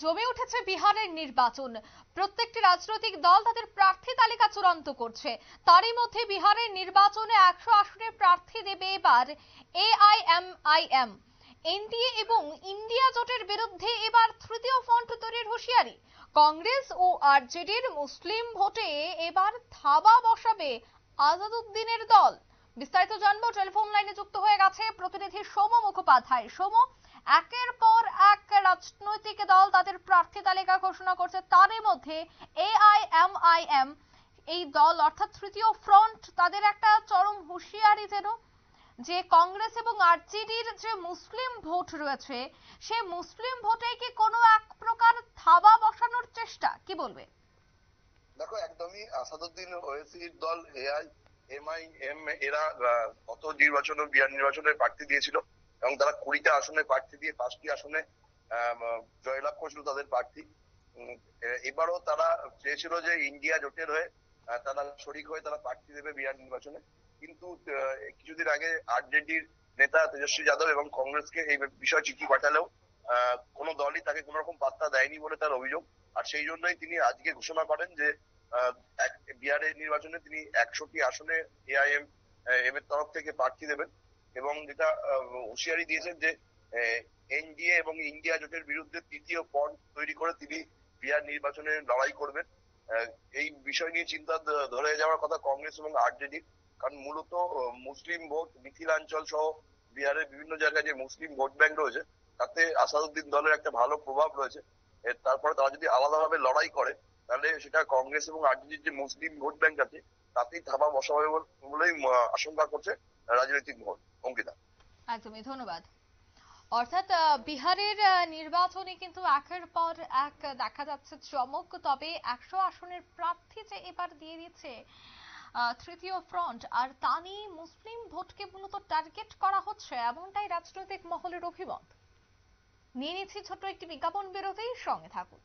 জমে উঠেছে বিহারের নির্বাচন। প্রত্যেকটি রাজনৈতিক দল তাদের প্রার্থী তালিকা চূড়ান্ত করছে। তারই মধ্যে বিহারের নির্বাচনে 100 আসনের প্রার্থী দেবে এবার এআইএমআইএম। এনডিএ এবং ইন্ডিয়া জোটের বিরুদ্ধে এবার তৃতীয় ফ্রন্ট তৈরির হুঁশিয়ারি। কংগ্রেস ও আরজেডির মুসলিম ভোটে এবার থাবা বসাবে আজাদউদ্দিনের দল। বিস্তারিত জানবো, টেলিফোন লাইনে যুক্ত হয়ে গেছে প্রতিনিধি সৌম মুখোপাধ্যায়। সৌম, একের পর এক রাজনৈতিক দল তাদের প্রার্থী তালিকা ঘোষণা করছে, তারই মধ্যে এআইএমআইএম এই দল অর্থাৎ তৃতীয় ফ্রন্ট তাদের একটা চরম হুঁশিয়ারি যেন, যে কংগ্রেস এবং আরজেডির যে মুসলিম ভোট রয়েছে সেই মুসলিম ভোটে কি কোনো এক প্রকার থাবা বসানোর চেষ্টা, কি বলবে? দেখো, একদমই আসাদুদ্দিন ওয়েসির দল এআইএমআইএম এরা গত নির্বাচনে বিহার নির্বাচনে প্রার্থী দিয়েছিল এবং তারা 20টা আসনে প্রার্থী দিয়ে 5টি আসনে জয়লাভ করেছিল তাদের প্রার্থী। এবারও তারা চেয়েছিল যে ইন্ডিয়া জোটের হয়ে তারা শরিক হয়ে তারা প্রার্থী দেবে বিহার নির্বাচনে, কিন্তু কিছুদিন আগে আরজেডির নেতা তেজস্বী যাদব এবং কংগ্রেসকে এই বিষয়ে চিঠি পাঠালেও কোনো দলই তাকে কোনো রকম পাত্তা দেয়নি বলে তার অভিযোগ। আর সেই জন্যই তিনি আজকে ঘোষণা করেন যে বিহারের নির্বাচনে তিনি 100টি আসনে এআইএম এর তরফ থেকে প্রার্থী দেবেন এবং যেটা হুঁশিয়ারি দিয়েছেন যে এনডিএ এবং ইন্ডিয়া জোটের বিরুদ্ধে তৃতীয় ফ্রন্ট তৈরি করে তিনি বিহার নির্বাচনে লড়াই করবেন। এই বিষয় নিয়ে চিন্তা ধরে যাওয়ার কথা কংগ্রেস এবং আরজেডি, কারণ মূলত মুসলিম ভোট মিথিলাঞ্চল সহ বিহারের বিভিন্ন জায়গায় যে মুসলিম ভোট ব্যাংক রয়েছে তাতে আসাদুদ্দিন দলের একটা ভালো প্রভাব রয়েছে। তারপরে তারা যদি আলাদাভাবে লড়াই করে তাহলে সেটা কংগ্রেস এবং আরজেডির যে মুসলিম ভোট ব্যাংক আছে তাতেই থাবা বসাবে বলেই আশঙ্কা করছে রাজনৈতিক মহল। অঙ্কিতা, একদমই ধন্যবাদ। অর্থাৎ বিহারের নির্বাচনে কিন্তু একের পর এক দেখা যাচ্ছে চমক, তবে 100 আসনের প্রার্থী যে এবার দিয়ে দিচ্ছে তৃতীয় ফ্রন্ট, আর তা নিয়ে মুসলিম ভোটকে মূলত টার্গেট করা হচ্ছে, এমনটাই রাজনৈতিক মহলের অভিমত। নিয়ে নিচ্ছি ছোট্ট একটি বিজ্ঞাপন বিরতির সঙ্গে থাকুন।